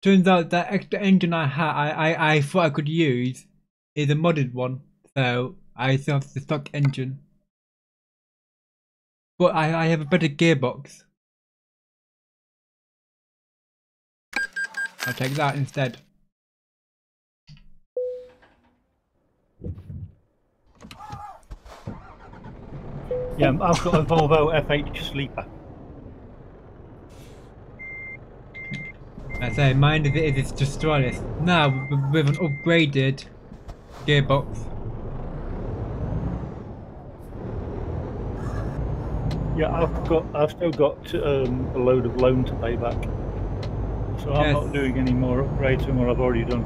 turns out that extra engine I thought I could use is a modded one, so I still have the stock engine. But I have a better gearbox. I'll take that instead. Yeah, I've got a Volvo FH Sleeper. I say, mine is destroyed now with an upgraded gearbox. Yeah, I've still got a load of loan to pay back, so I'm not doing any more upgrades than what I've already done.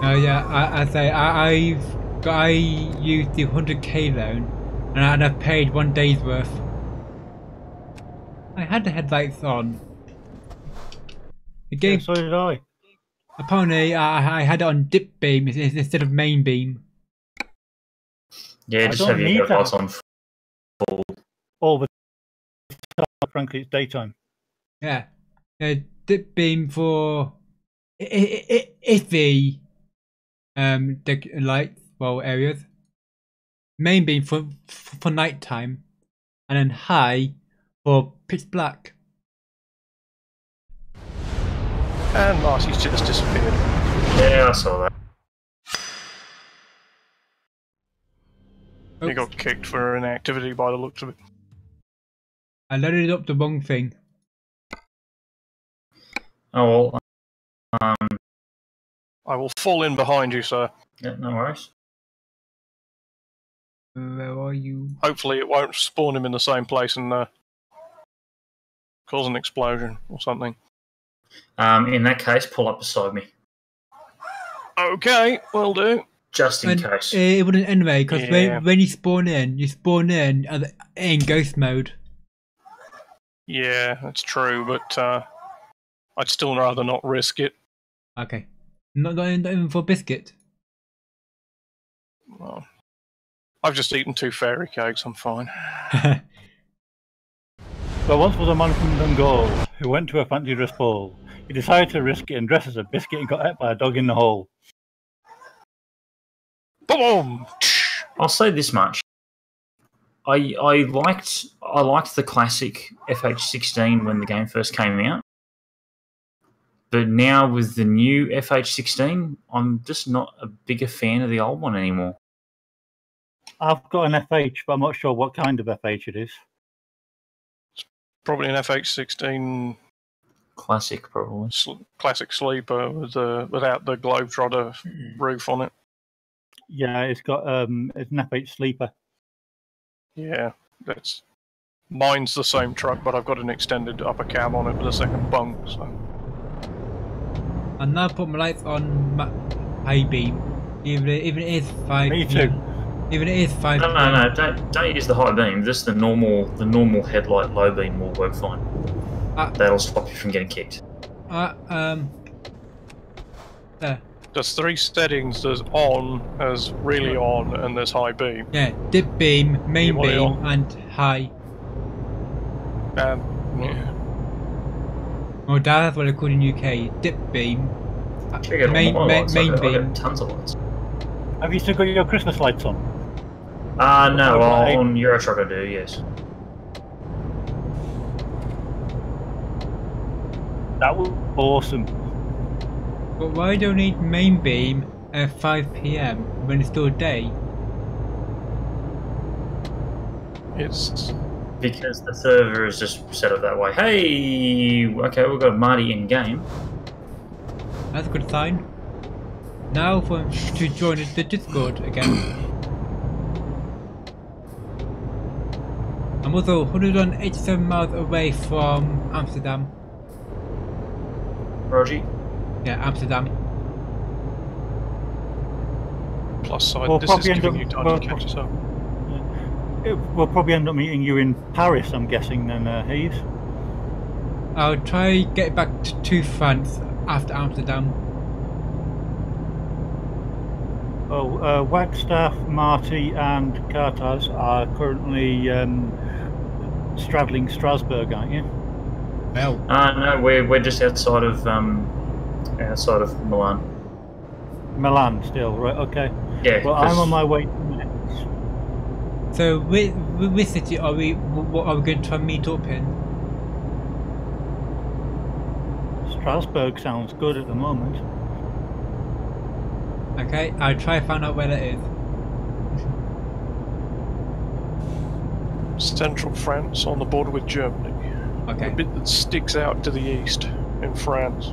Oh yeah, I used the 100k loan, and I've paid 1 day's worth. I had the headlights on. The game, Yeah, so did I. apparently, I had it on dip beam instead of main beam. Yeah, just have your headlights on full. All the time, frankly, it's daytime. Yeah, dip beam for iffy the lights areas. Main beam for night time, and then high for pitch black. And Marcy's just disappeared. Yeah, I saw that. He got kicked for inactivity by the looks of it. I loaded up the wrong thing. Oh well. I will fall in behind you, sir. Yeah, no worries. Where are you? Hopefully it won't spawn him in the same place and cause an explosion or something. In that case, pull up beside me. Okay, will do. Just in case. It wouldn't anyway, because when you spawn in in ghost mode. Yeah, that's true, but I'd still rather not risk it. Okay. Not even for biscuit. Well, I've just eaten 2 fairy cakes, I'm fine. There once was a man from Donegal who went to a fancy dress ball. He decided to risk it and dress as a biscuit and got hit by a dog in the hole. Boom! I'll say this much. I liked the classic FH16 when the game first came out. But now with the new FH16, I'm just not a bigger fan of the old one anymore. I've got an FH, but I'm not sure what kind of FH it is. Probably an FH16 classic, probably classic sleeper with without the Globetrotter roof on it. Yeah, it's got it's an FH sleeper. Yeah, mine's the same truck, but I've got an extended upper cab on it with a second bunk. So. And now put my lights on high beam, even it is 5. Me too. Even it is 5. No, don't use the high beam. Just the normal headlight low beam will work fine. That'll stop you from getting kicked. There. There's 3 settings. There's on, as really on, and there's high beam. Yeah, dip beam, main beam, and high. Yeah. Well, that's what they call in UK. Dip beam, main beam. Tons of lights. Have you still got your Christmas lights on? No, on Euro Truck I do, yes. That was awesome. But why do you need main beam at 5 PM when it's still day? It's because the server is just set up that way. Hey, okay, we've got Marty in game. That's a good sign. Now for to join the Discord again. I'm also 187 miles away from Amsterdam. Rogie? Yeah, Amsterdam. Plus side, this is giving you time to catch us up. We'll probably end up meeting you in Paris, I'm guessing, then, Hayes. I'll try get back to France after Amsterdam. Oh, Wagstaff, Marty, and Kartas are currently straddling Strasbourg, aren't you? Well. No, we're just outside of Milan. Milan still, right? Okay. Yeah. Well, I'm on my way to Metz. So, which city are we? What are we going to try and meet up in? Strasbourg sounds good at the moment. Okay, I'll try and find out where that is. Central France on the border with Germany. Okay. The bit that sticks out to the east in France.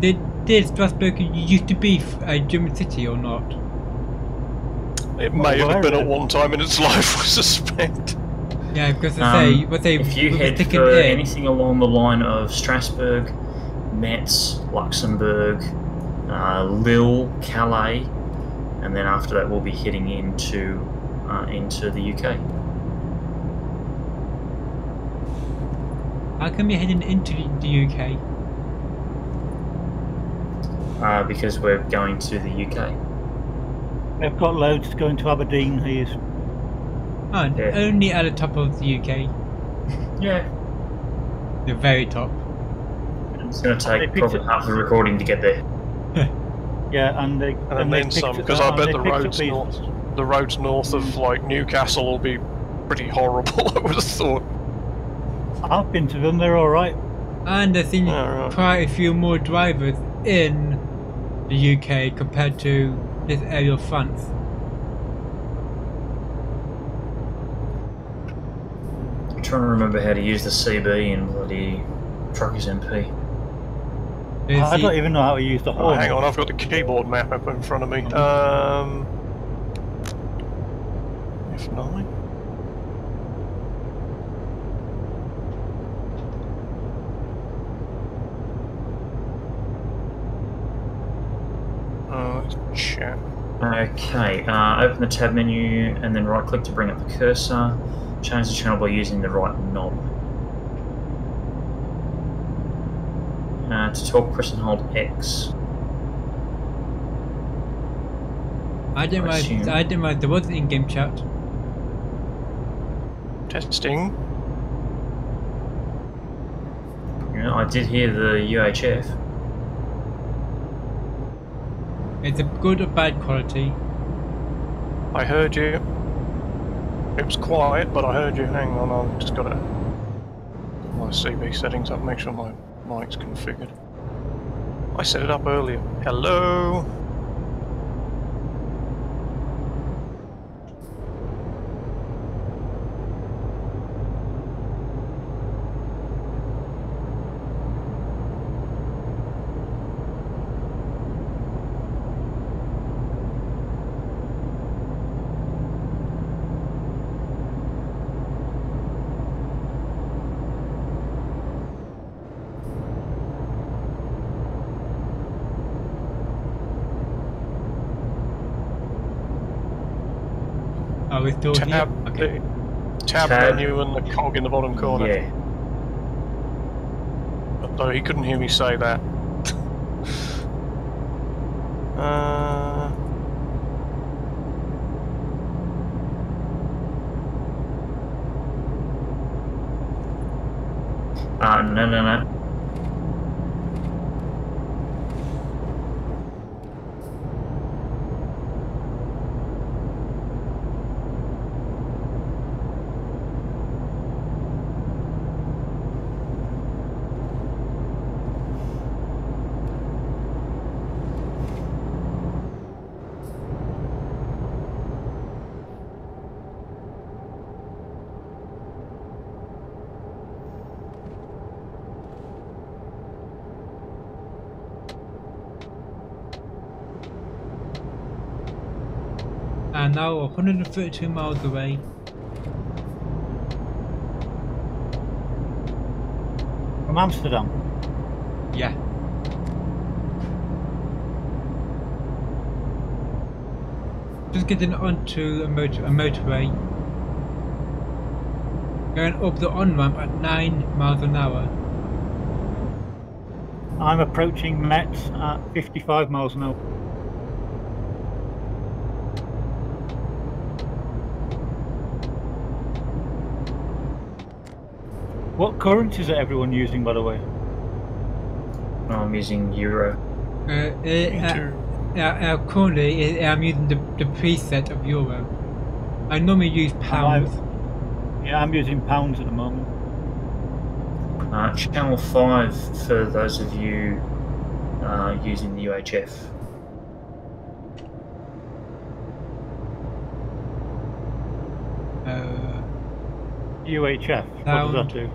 Did Strasbourg used to be a German city or not? It may have been at one time in its life, I suspect. Yeah, because I say, if you head for anything along the line of Strasbourg, Metz, Luxembourg, Lille, Calais, and then after that we'll be heading into the UK. How come you're heading into the UK? Because we're going to the UK. They've got loads going to Aberdeen. He is. Oh, Yeah. only at the top of the UK. Yeah. The very top. It's going to take probably half the recording to get there. Yeah, and they And then some, because I bet the roads north of like Newcastle will be pretty horrible. I would have thought. I've been to them. They're all right. And I think right. quite a few more drivers in the UK compared to this area of France. I'm trying to remember how to use the CB in bloody Truckers MP. I don't even know how to use the horn. Hang on, I've got the keyboard map up in front of me. F9? Chat. Okay, open the tab menu and then right click to bring up the cursor. Change the channel by using the right knob. To talk, press and hold X. I didn't realize there was an in-game chat. Testing. Yeah, I did hear the UHF. It's a good or bad quality. I heard you. It was quiet, but I heard you. Hang on, I've just got to put my CB settings up, make sure my mic's configured. I set it up earlier. Hello? Oh, we're still here? Okay. Tab menu and the cog in the bottom corner. Yeah. Though he couldn't hear me say that. No. And now 132 miles away. From Amsterdam. Yeah. Just getting onto a motorway. Going up the on-ramp at 9 miles an hour. I'm approaching Metz at 55 miles an hour. What currency is everyone using, by the way? I'm using Euro. Currently, I'm using the preset of Euro. I normally use pounds. I'm using pounds at the moment. Channel 5 for those of you using the UHF. UHF, what does that do?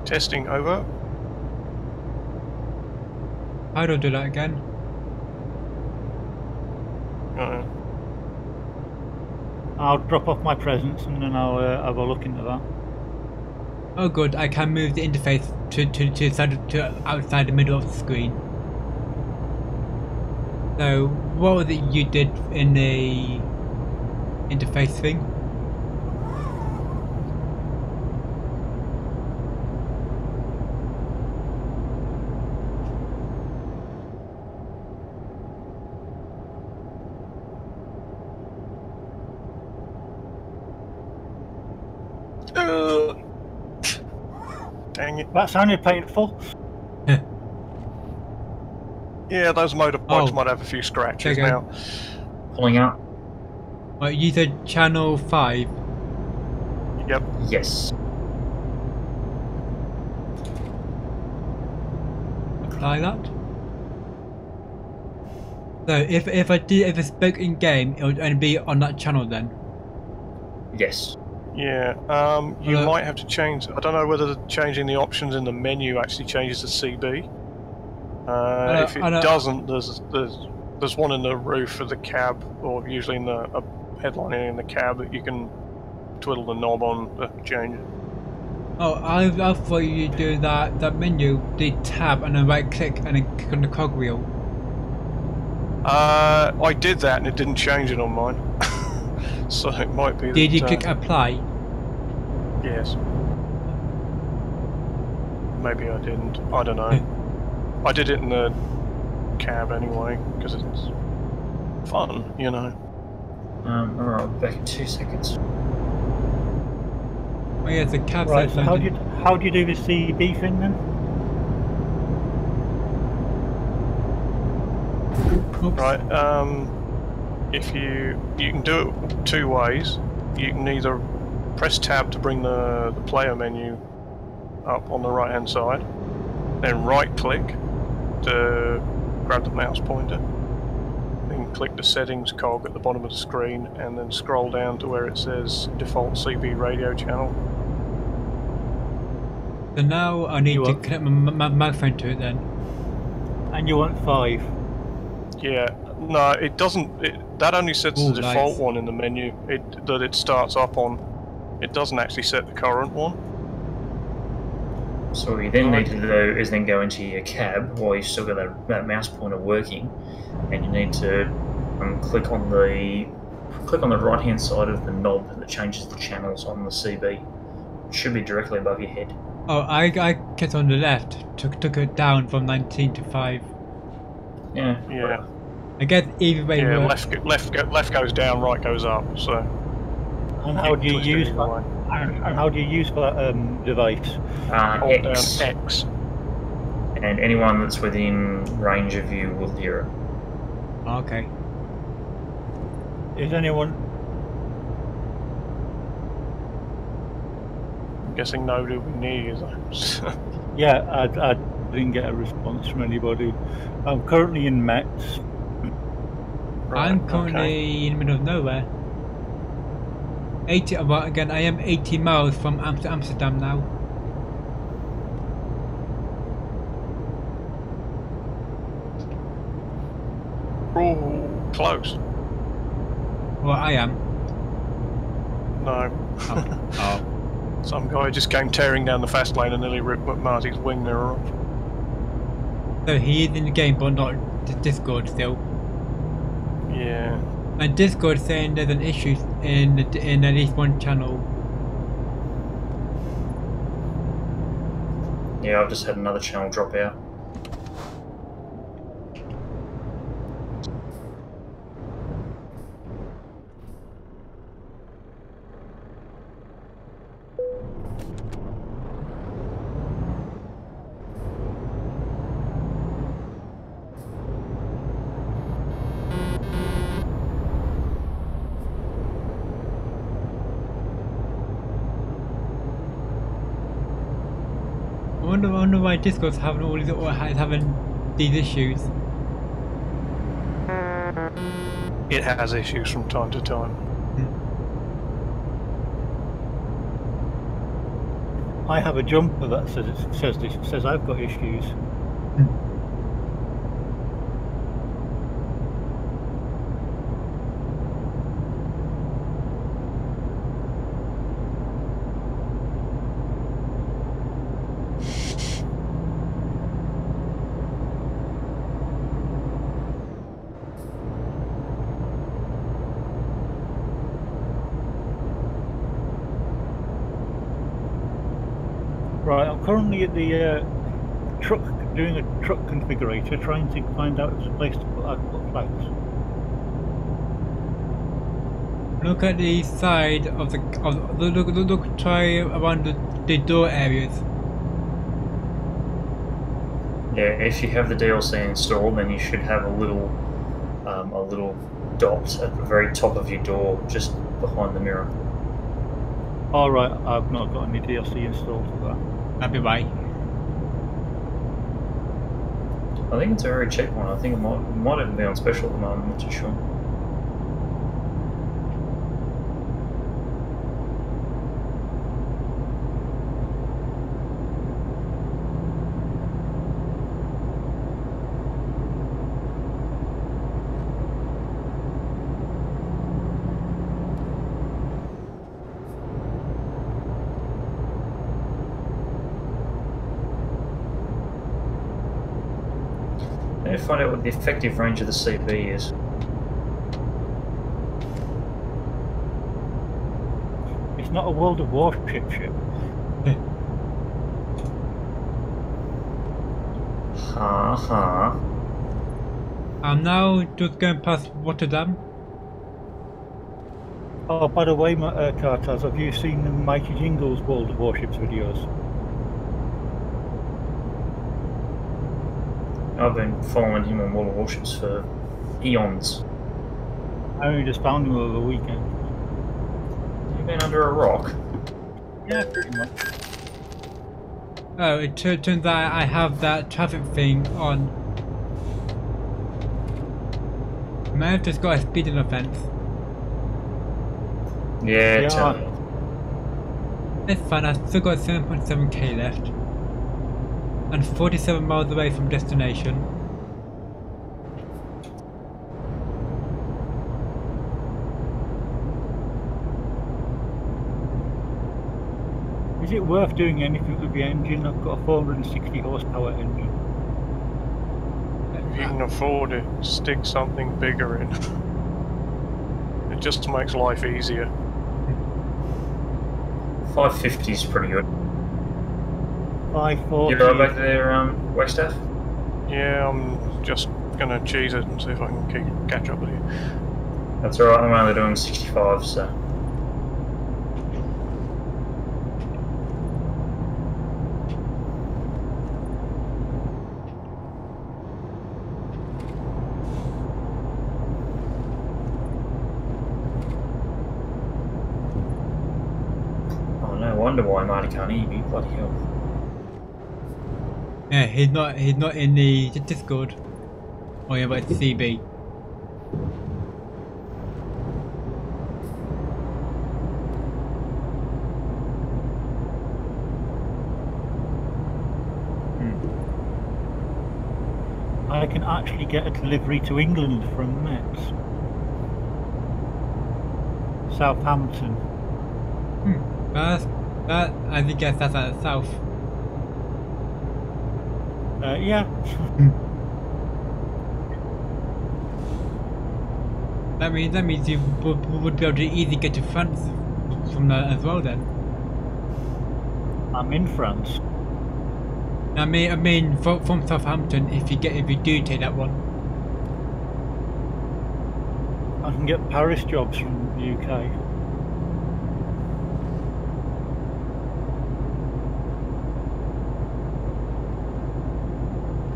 Testing over. How do I do that again? I'll drop off my presence and then I'll have a look into that. Oh good, I can move the interface to outside the middle of the screen. So, what was it you did in the interface thing? Dang it. That sounded painful. Yeah, those motorbikes might have a few scratches now. Pulling out. Right, you said channel 5? Yep. Yes. Apply that. So if I spoke in game, it would only be on that channel then? Yes. Yeah, you might have to change. I don't know whether changing the options in the menu actually changes the CB. If it doesn't, there's one in the roof of the cab, or usually in the headline in the cab that you can twiddle the knob on to change it. Oh, I thought you do that menu, the tab, and then right click and then click on the cogwheel. I did that and it didn't change it on mine. So it might be. Did you click apply? Yes. Maybe I didn't. I don't know. I did it in the cab anyway because it's fun, you know. Alright, back in 2 seconds. Oh yeah, the cab. Right. So how do you do the CB thing then? Oops. Right. If you can do it 2 ways. You can either press tab to bring the player menu up on the right hand side, then right click to grab the mouse pointer, then click the settings cog at the bottom of the screen, and then scroll down to where it says default CB radio channel. So now I need to connect my microphone to it then. And you want 5? Yeah. No, it doesn't. That only sets the default one in the menu that it starts up on. It doesn't actually set the current one. So what you then need to do is then go into your cab while you've still got that mouse pointer working, and you need to click on the right hand side of the knob that changes the channels on the CB. It should be directly above your head. Oh, I clicked on the left, took it down from 19 to 5. Yeah. Yeah. I guess either way. Yeah, left goes down, right goes up. So. And how do you use that? And how do you use that device? Hold X. down X. And anyone that's within range of you will hear it. Okay. Is anyone? I'm guessing nobody will be near you. Yeah, I didn't get a response from anybody. I'm currently in Metz. Right, I'm currently in the middle of nowhere. 80. Well, again, I am 80 miles from Amsterdam now. Oh, close. Well, I am. No. Oh. Some guy just came tearing down the fast lane and nearly ripped Marty's wing mirror off. So he is in the game, but not Discord still. Yeah. And Discord saying there's an issue in at least one channel. Yeah, I've just had another channel drop out. wonder why Discord's having all these, or having these issues. It has issues from time to time. I have a jumper that says I've got issues. Right, I'm currently at the truck, doing a truck configurator, trying to find out if there's a place to put flags. Look at the side of the look. Try around the door areas. Yeah, if you have the DLC installed, then you should have a little dot at the very top of your door, just behind the mirror. Alright, I've not got any DLC installed for that. That'd be right. I think it's a very cheap one. I think it might even be on special at the moment, I'm not too sure. I need to find out what the effective range of the CB is. It's not a World of Warship ship. Ha. I'm now just going past Rotterdam. Oh, by the way, Kartas, have you seen the Mighty Jingles World of Warships videos? I've been following him on World of Warships for eons. I only just found him over the weekend. You've been under a rock? Yeah, pretty much. Oh, it turns out I have that traffic thing on. I may have just got a speeding offence. Yeah, tell me. It's fine, I've still got 7.7k left. And 47 miles away from destination. Is it worth doing anything with the engine? I've got a 460 horsepower engine. If you can afford it, stick something bigger in. It just makes life easier. 550 is pretty good. 540. You right back there, Wagstaff? Yeah, I'm just gonna cheese it and see if I can catch up with you. That's alright, I'm only doing 65, so... Oh, no wonder why Marty can't eat me, bloody hell. Yeah, he's not in the Discord. Oh yeah, but it's CB. I can actually get a delivery to England from Metz. Southampton. That I think that's at the south. Yeah. That means you would be able to easily get to France from that as well then. I'm in France. I mean from Southampton if you do take that one. I can get Paris jobs from the UK.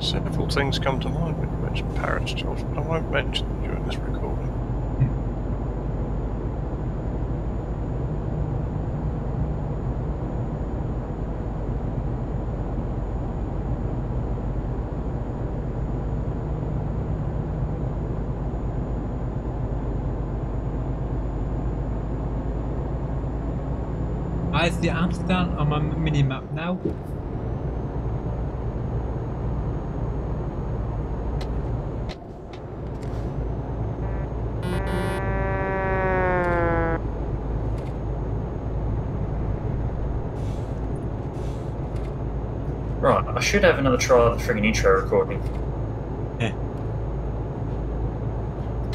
Several things come to mind when you mention Paris jobs, but I won't mention them during this recording. I see Amsterdam on my mini map now. Right, I should have another try of the friggin' intro recording. Yeah.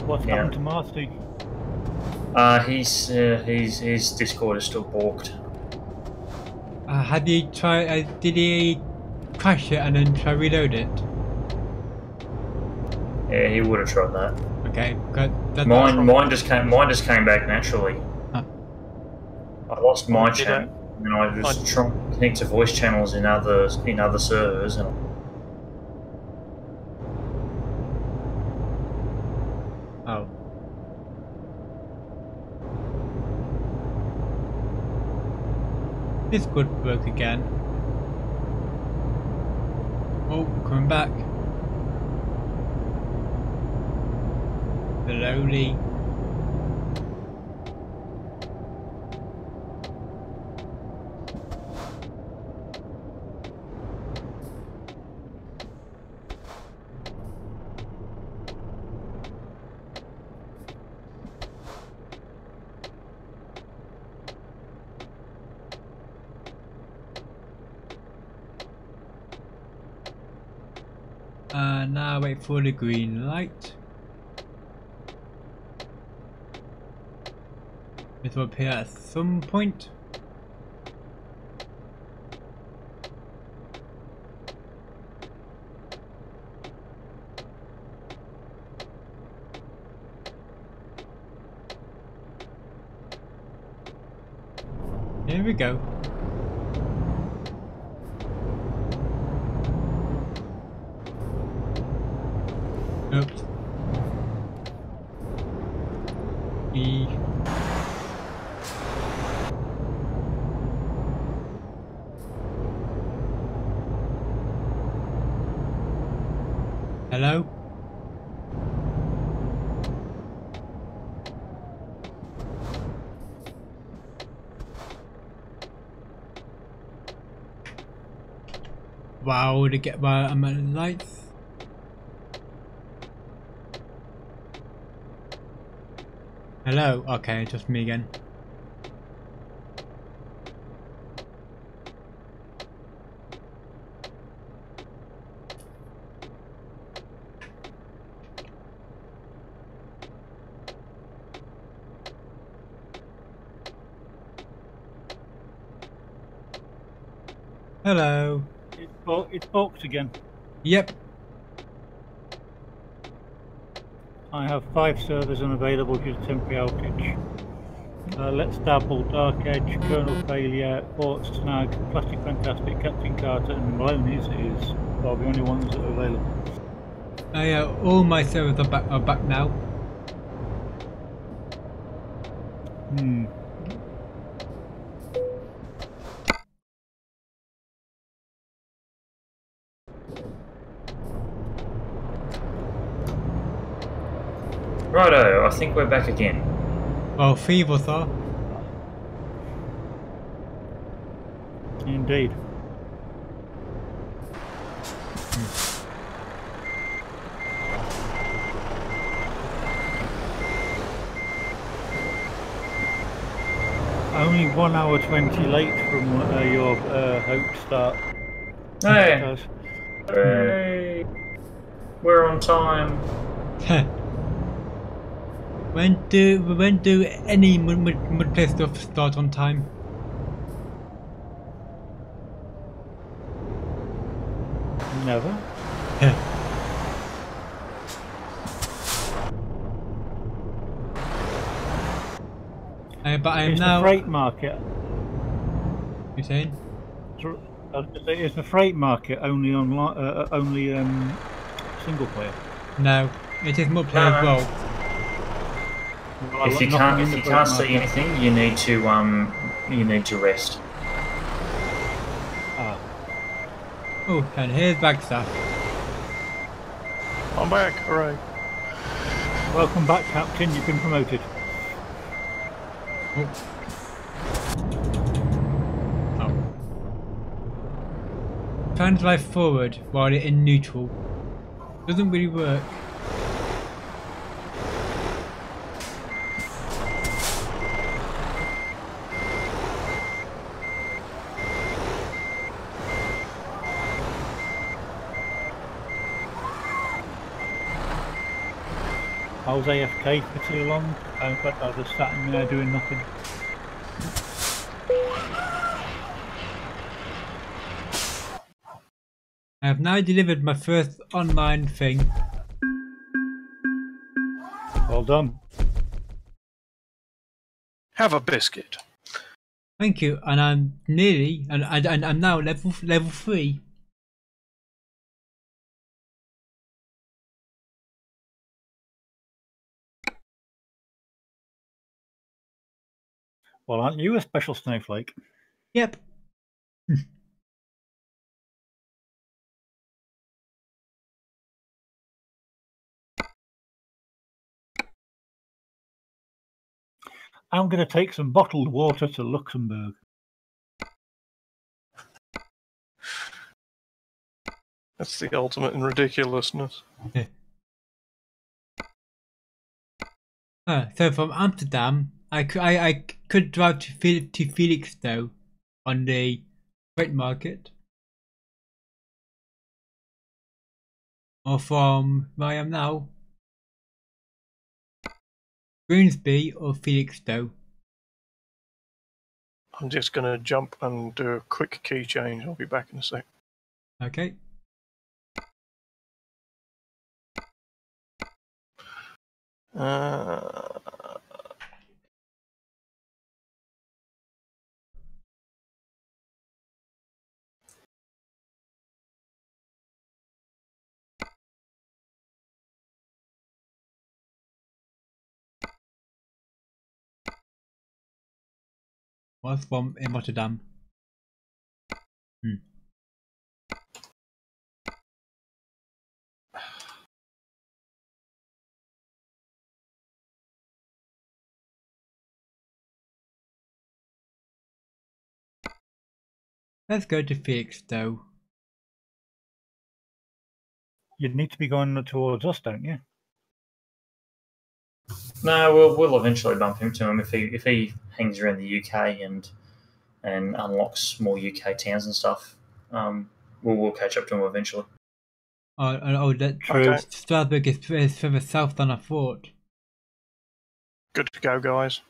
What's happened to Marty? His Discord is still balked. Had he tried? Did he crash it and then try reload it? Yeah, he would have tried that. Okay, good. Mine just came back naturally. Huh. I lost my Did channel, and I was trying to connect to voice channels in other servers, and Oh. This could work again. Oh, coming back. Slowly. Now wait for the green light. It will appear at some point. Here we go. Oops. E. Hello? Wow, to get my amount of lights. Hello? Okay, just me again. Hello. It's booked again. Yep. I have 5 servers unavailable due to temporary outage. Let's Dabble, Dark Edge, Kernel Failure, Fort Snag, Plastic Fantastic, Captain Karta, and Maloney's are the only ones that are available. All my servers are back now. Hmm. righto, I think we're back again. Well, 3 of us are. Indeed. Only 1 hour 20 late from your hope start. Hey, hey, we're on time. When do any multiplayer stuff start on time? Never. But I am It's now. the freight market. You saying? Is the freight market only online? Only single player? No, it is multiplayer as well. Well, If you nothing in the can't freight see market. anything, you need to rest. Ah. Oh, and here's LtWagstaff. I'm back, hooray. Welcome back, Captain. You've been promoted. Oh. trying to drive forward while it's in neutral. Doesn't really work. I was AFK for too long. In fact, I was just sat in there doing nothing. I have now delivered my first online thing. Well done. Have a biscuit. Thank you, and I'm nearly, and I'm now level 3. Well, aren't you a special snowflake? Yep. I'm going to take some bottled water to Luxembourg. That's the ultimate in ridiculousness. So from Amsterdam, I could drive to Felixstowe on the freight market, or from where I am now, Grimsby or Felixstowe. I'm just going to jump and do a quick key change. I'll be back in a sec. Okay. Was from in Rotterdam. Let's go to Felixstowe. You need to be going towards us, don't you? No, we'll eventually bump into him if he hangs around the UK and unlocks more UK towns and stuff. We'll catch up to him eventually. That True. Strasbourg is further south than I thought. Good to go, guys.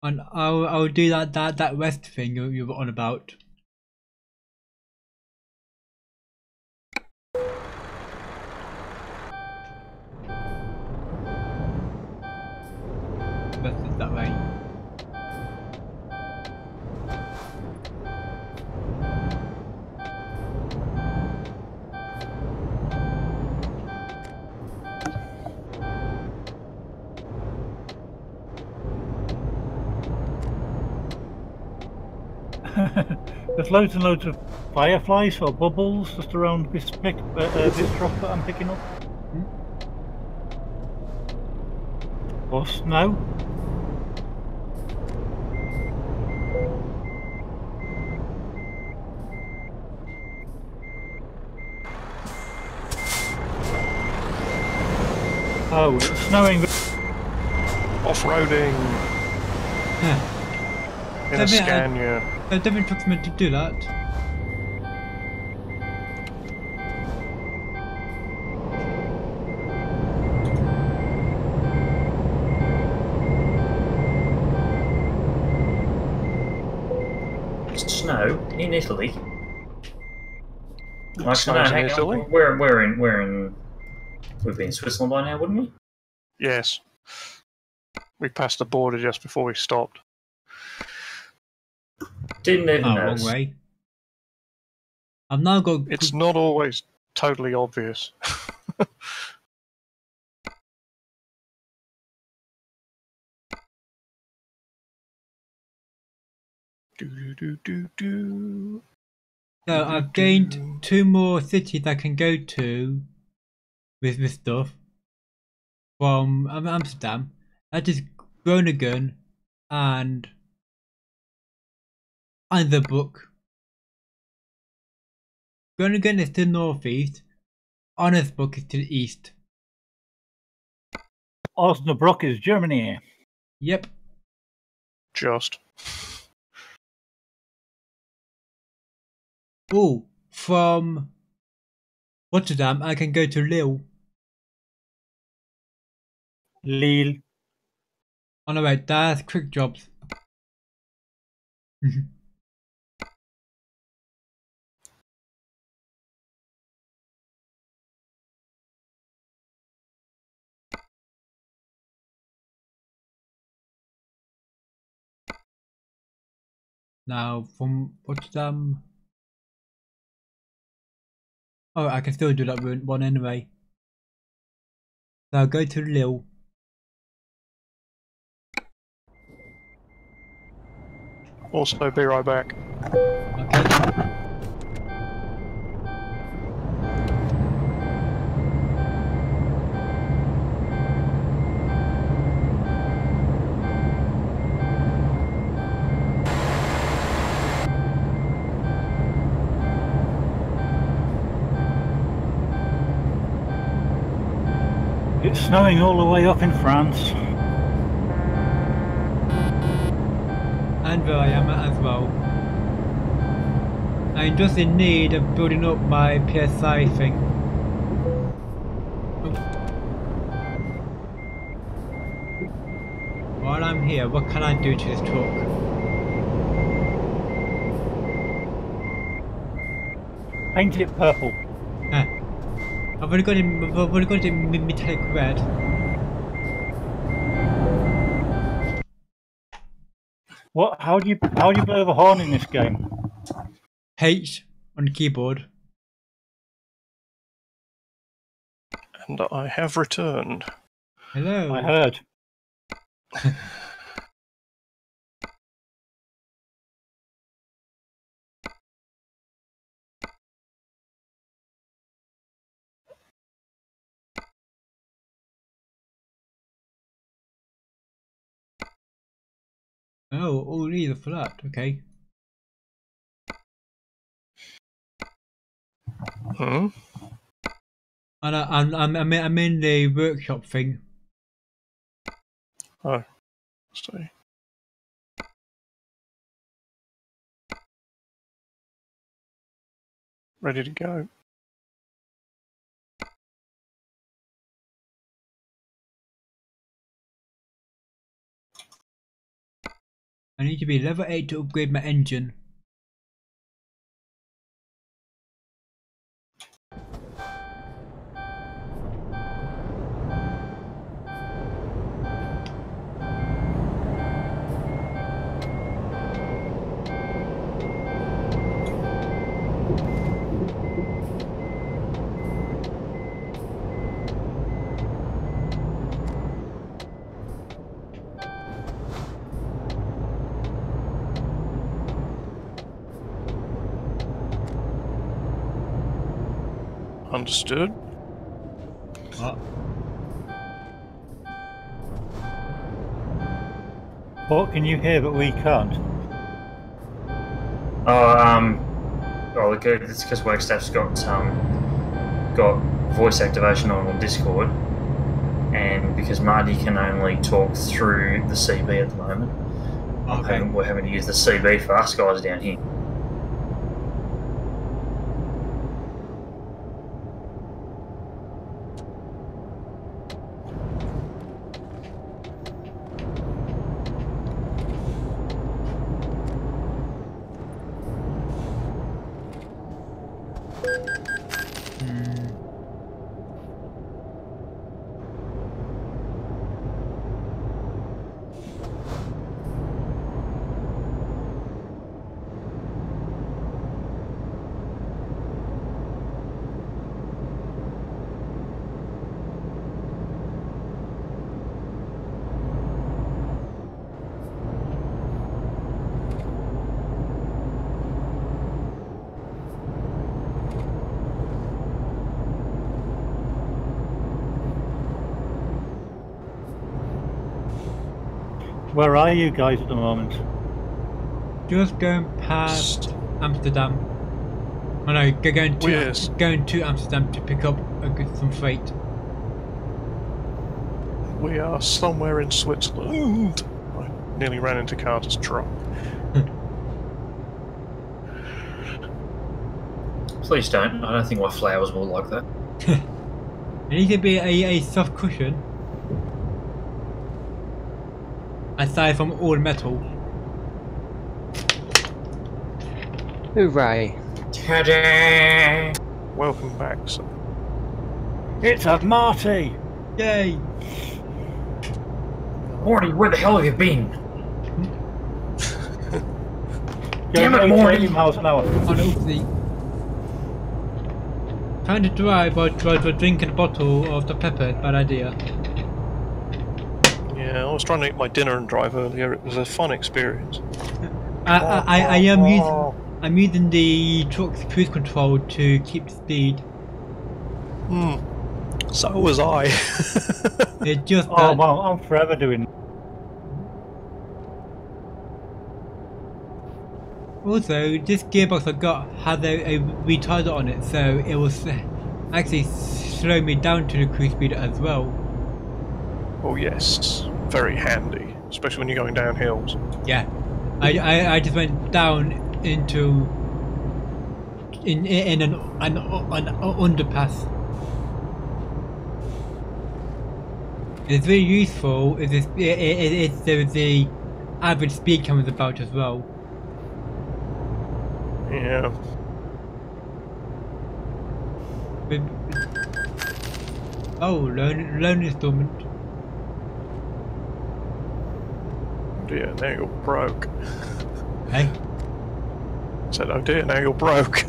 And I'll do that west thing you were on about. West is that way. There's loads and loads of fireflies or bubbles just around this drop that I'm picking up. Or snow. Oh, it's snowing. Off-roading in a Scania. I definitely took me to do that. Snow in Italy. Snow's in Italy? We're in. We'd be in Switzerland by now, wouldn't we? Yes. We passed the border just before we stopped. Didn't even Wrong notice. way. I've now got. It's not always totally obvious. So I've gained 2 more cities I can go to with this stuff from Amsterdam. That is Groningen and the book. Groningen is to the northeast. Honestbrook is to the east. Osnabrück is Germany. Yep. Just. Oh, from Rotterdam, I can go to Lille. Lille. Oh no, wait, that's quick jobs. Now, from Rotterdam. Oh, I can still do that one anyway. So I'll go to Lille. Also, be right back. Okay. It's snowing all the way up in France. And where I am as well. I'm just in need of building up my PSI thing. Oh. While I'm here, what can I do to this truck? Paint it purple. I've already got it in metallic red. What? How do you blow the horn in this game? H on the keyboard. And I have returned. Hello. I heard. Oh, all these are flat. Okay. Hmm? And I'm in the workshop thing. Oh. See. Ready to go. I need to be level 8 to upgrade my engine. Understood. What? What can you hear but we can't? Well, it's because Wagstaff's got voice activation on Discord, and because Marty can only talk through the CB at the moment, Okay. we're having to use the CB for us guys down here. Where are you guys at the moment? Just going past Amsterdam. I know, Yes. going to Amsterdam to pick up some freight. We are somewhere in Switzerland. I nearly ran into Carter's truck. Please don't. I don't think my flowers will like that. It needs to be a soft cushion. Aside from all metal. Hooray! Ta-da! Welcome back, sir. It's a Marty! Yay! Morty, where the hell have you been? Going Damn it, 80 Morty! miles an hour. On Oopsie. Trying to drive while drinking a bottle of the pepper, bad idea. Yeah, I was trying to eat my dinner and drive earlier. It was a fun experience. I'm using the truck's cruise control to keep the speed. So was I. It's just Oh, that well, I'm forever doing. also this gearbox I got had a retarder on it, so it was actually slow me down to the cruise speed as well. Oh yes, very handy, especially when you're going down hills. Yeah, I just went down into in an underpass. It's very useful. It's the average speed cameras about as well. Yeah. Oh, loan installment. Dear, now you're broke. Hey, Said, oh dear, now you're broke.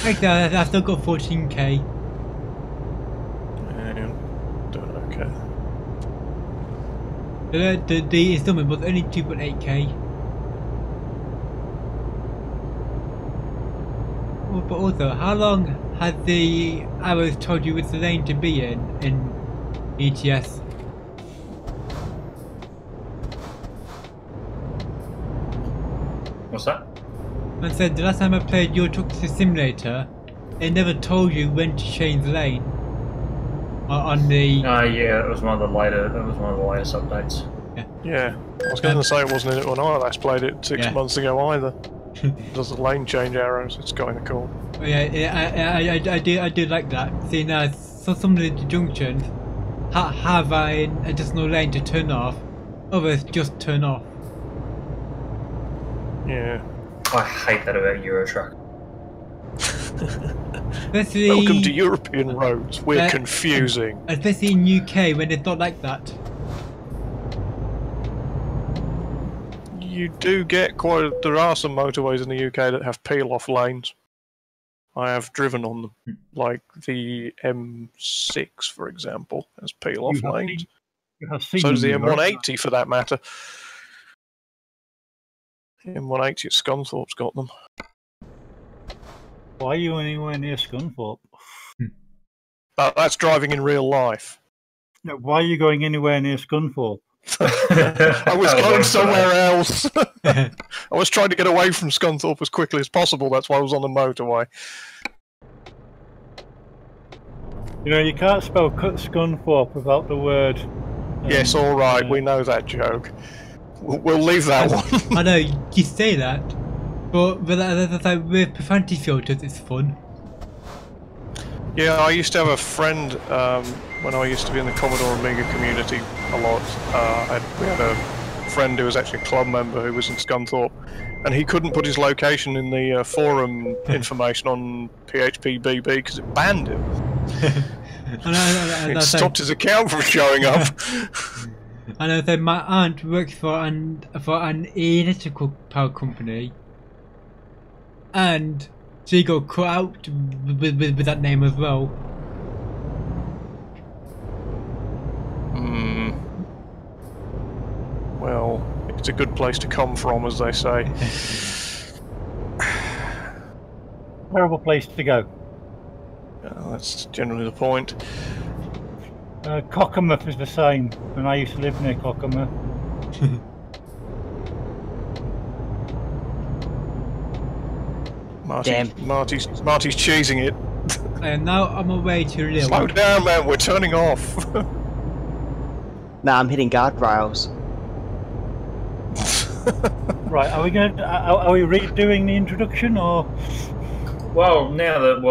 actually, I've still got 14k. And doing okay. The installment was only 2.8k. But also, how long has the arrows told you which lane to be in ETS? What's that? I said the last time I played Euro Truck Simulator, it never told you when to change lane. On the Yeah, it was one of the later. That was one of the latest updates. Yeah, I was going to say it wasn't in it when I last played it 6 months ago either. Does the lane change arrows? It's kind of cool. Yeah, I do like that. Seeing as some of the junctions have an additional lane to turn off, others just turn off. Yeah. I hate that about Eurotruck. Especially, Welcome to European roads. We're confusing. Especially in UK when it's not like that. You do get there are some motorways in the UK that have peel-off lanes. I have driven on them, like the M6, for example, has peel-off lanes. So does the M180, for that matter. The M180 at Scunthorpe's got them. Why are you anywhere near Scunthorpe? That's driving in real life. No, why are you going anywhere near Scunthorpe? I was going somewhere else. I was trying to get away from Scunthorpe as quickly as possible. That's why I was on the motorway. You know, you can't spell Scunthorpe without the word. Yes, all right. We know that joke. We'll leave that one. I know you say that, but with profanity filters, it's fun. Yeah, I used to have a friend when I used to be in the Commodore Amiga community a lot. We had a friend who was actually a club member who was in Scunthorpe, and he couldn't put his location in the forum information on PHPBB because it banned him. It stopped his account from showing up. I know that my aunt works for an electrical power company, and she got cut out with that name as well. Well, it's a good place to come from, as they say. Terrible place to go. That's generally the point. Cockermouth is the same, and I used to live near Cockermouth. Marty's cheesing it. I am now on my way to Lille. Slow down, man. We're turning off. Nah, I'm hitting guardrails. Right, are we redoing the introduction or? Well, now that